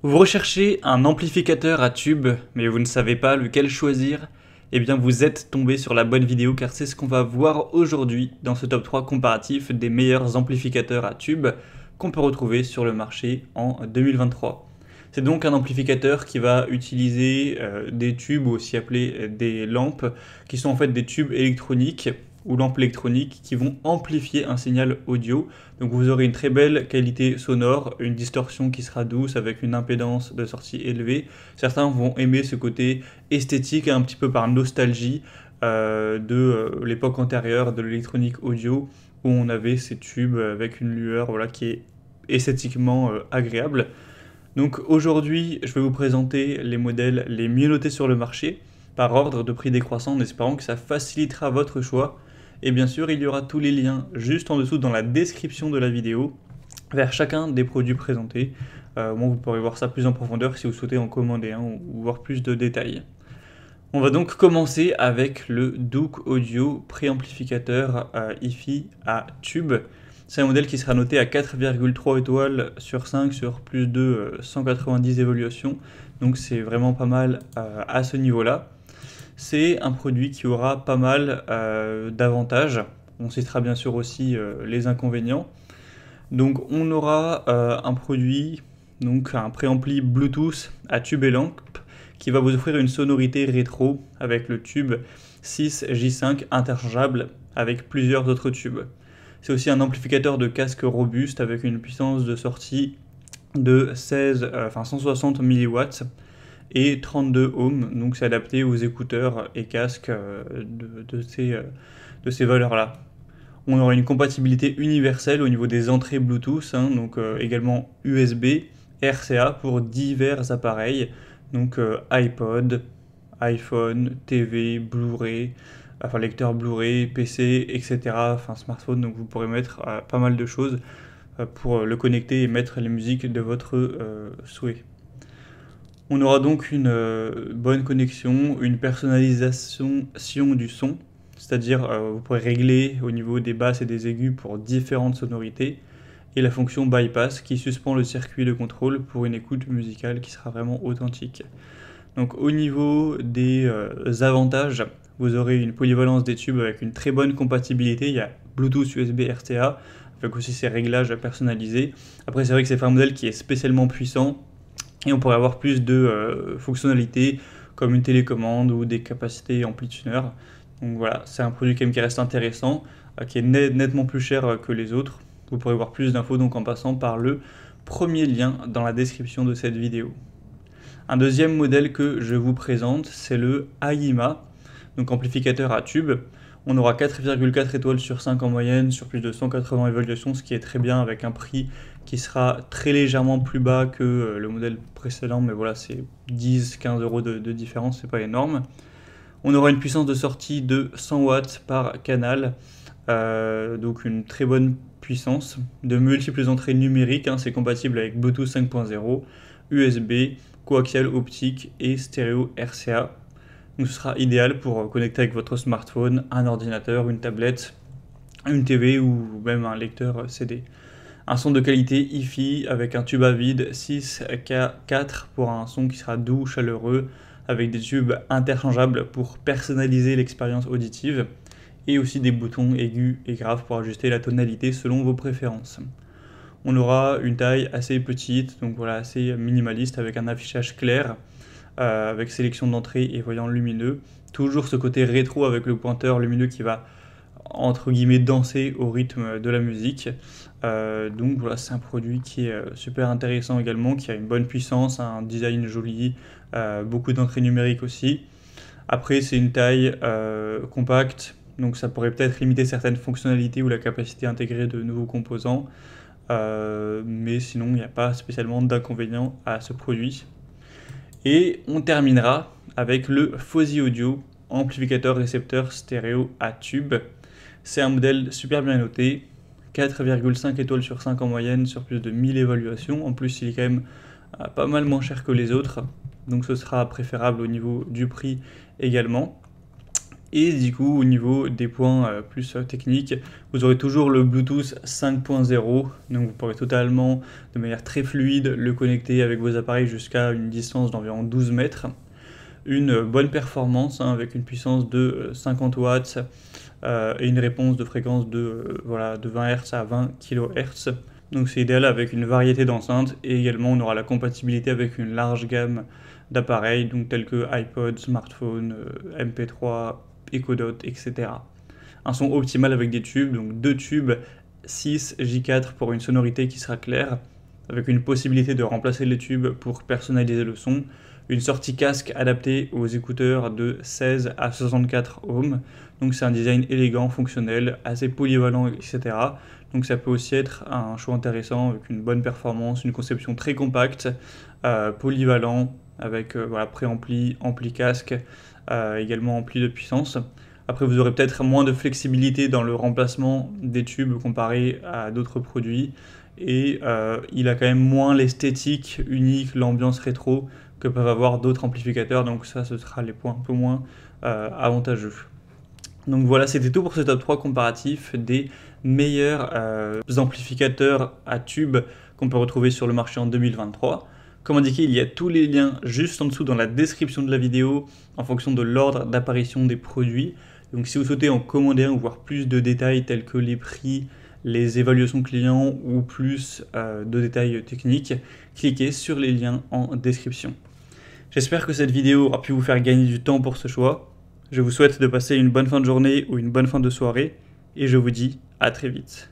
Vous recherchez un amplificateur à tube, mais vous ne savez pas lequel choisir? Eh bien vous êtes tombé sur la bonne vidéo car c'est ce qu'on va voir aujourd'hui dans ce top 3 comparatif des meilleurs amplificateurs à tube qu'on peut retrouver sur le marché en 2023. C'est donc un amplificateur qui va utiliser des tubes, aussi appelés des lampes, qui sont en fait des tubes électroniques ou lampes électroniques qui vont amplifier un signal audio. Donc vous aurez une très belle qualité sonore, une distorsion qui sera douce avec une impédance de sortie élevée. Certains vont aimer ce côté esthétique un petit peu par nostalgie de l'époque antérieure de l'électronique audio où on avait ces tubes avec une lueur voilà, qui est esthétiquement agréable. Donc aujourd'hui, je vais vous présenter les modèles les mieux notés sur le marché par ordre de prix décroissant en espérant que ça facilitera votre choix. Et bien sûr, il y aura tous les liens juste en dessous dans la description de la vidéo vers chacun des produits présentés. Vous pourrez voir ça plus en profondeur si vous souhaitez en commander un ou voir plus de détails. On va donc commencer avec le Duke Audio préamplificateur hi-fi à tube. C'est un modèle qui sera noté à 4,3 étoiles sur 5 sur plus de 190 évaluations. Donc c'est vraiment pas mal à ce niveau-là. C'est un produit qui aura pas mal d'avantages. On citera bien sûr aussi les inconvénients. Donc on aura un produit, donc un préampli Bluetooth à tube et lampe qui va vous offrir une sonorité rétro avec le tube 6J5 interchangeable avec plusieurs autres tubes. C'est aussi un amplificateur de casque robuste avec une puissance de sortie de 160 mW et 32 ohms, donc c'est adapté aux écouteurs et casques de ces valeurs-là. On aura une compatibilité universelle au niveau des entrées Bluetooth, donc également USB, RCA pour divers appareils, donc iPod, iPhone, TV, Blu-ray, enfin lecteur Blu-ray, PC, etc. Enfin smartphone, donc vous pourrez mettre pas mal de choses pour le connecter et mettre les musiques de votre souhait. On aura donc une bonne connexion, une personnalisation du son, c'est-à-dire vous pourrez régler au niveau des basses et des aigus pour différentes sonorités, et la fonction bypass qui suspend le circuit de contrôle pour une écoute musicale qui sera vraiment authentique. Donc au niveau des avantages, vous aurez une polyvalence des tubes avec une très bonne compatibilité, il y a Bluetooth, USB, RTA, avec aussi ces réglages personnalisés. Après c'est vrai que c'est un modèle qui est spécialement puissant, et on pourrait avoir plus de fonctionnalités comme une télécommande ou des capacités ampli-tuner. Donc voilà, c'est un produit quand même qui reste intéressant, qui est nettement plus cher que les autres. Vous pourrez voir plus d'infos donc en passant par le premier lien dans la description de cette vidéo. Un deuxième modèle que je vous présente, c'est le AIMA, donc amplificateur à tube. On aura 4,4 étoiles sur 5 en moyenne, sur plus de 180 évaluations, ce qui est très bien avec un prix qui sera très légèrement plus bas que le modèle précédent, mais voilà, c'est 10-15 euros de différence, c'est pas énorme. On aura une puissance de sortie de 100 watts par canal, donc une très bonne puissance, de multiples entrées numériques, c'est compatible avec Bluetooth 5.0, USB, coaxial optique et stéréo RCA. Donc ce sera idéal pour connecter avec votre smartphone, un ordinateur, une tablette, une TV ou même un lecteur CD. Un son de qualité hi-fi avec un tube à vide 6K4 pour un son qui sera doux, chaleureux, avec des tubes interchangeables pour personnaliser l'expérience auditive, et aussi des boutons aigus et graves pour ajuster la tonalité selon vos préférences. On aura une taille assez petite, donc voilà, assez minimaliste, avec un affichage clair, avec sélection d'entrée et voyant lumineux. Toujours ce côté rétro avec le pointeur lumineux qui va entre guillemets danser au rythme de la musique. Donc voilà, c'est un produit qui est super intéressant également, qui a une bonne puissance, un design joli, beaucoup d'entrées numériques aussi. Après c'est une taille compacte, donc ça pourrait peut-être limiter certaines fonctionnalités ou la capacité à intégrer de nouveaux composants, mais sinon il n'y a pas spécialement d'inconvénients à ce produit. Et on terminera avec le Fosi Audio, amplificateur récepteur stéréo à tube. C'est un modèle super bien noté, 4,5 étoiles sur 5 en moyenne sur plus de 1000 évaluations. En plus, il est quand même pas mal moins cher que les autres, donc ce sera préférable au niveau du prix également. Et du coup, au niveau des points plus techniques, vous aurez toujours le Bluetooth 5.0, donc vous pourrez totalement, de manière très fluide, le connecter avec vos appareils jusqu'à une distance d'environ 12 mètres. Une bonne performance avec une puissance de 50 watts et une réponse de fréquence de 20 Hz à 20 kHz. Donc c'est idéal avec une variété d'enceintes et également on aura la compatibilité avec une large gamme d'appareils donc tels que iPod, smartphone, MP3, Echo Dot, etc. Un son optimal avec des tubes, donc 2 tubes 6 J4 pour une sonorité qui sera claire, avec une possibilité de remplacer les tubes pour personnaliser le son, une sortie casque adaptée aux écouteurs de 16 à 64 ohms, donc c'est un design élégant, fonctionnel, assez polyvalent, etc. Donc ça peut aussi être un choix intéressant avec une bonne performance, une conception très compacte, polyvalent, avec préampli, ampli casque, également ampli de puissance. Après, vous aurez peut-être moins de flexibilité dans le remplacement des tubes comparé à d'autres produits. Et il a quand même moins l'esthétique unique, l'ambiance rétro que peuvent avoir d'autres amplificateurs. Donc ça, ce sera les points un peu moins avantageux. Donc voilà, c'était tout pour ce top 3 comparatif des meilleurs amplificateurs à tubes qu'on peut retrouver sur le marché en 2023. Comme indiqué, il y a tous les liens juste en dessous dans la description de la vidéo en fonction de l'ordre d'apparition des produits. Donc si vous souhaitez en commander un ou voir plus de détails tels que les prix, les évaluations clients ou plus de détails techniques, cliquez sur les liens en description. J'espère que cette vidéo aura pu vous faire gagner du temps pour ce choix. Je vous souhaite de passer une bonne fin de journée ou une bonne fin de soirée et je vous dis à très vite.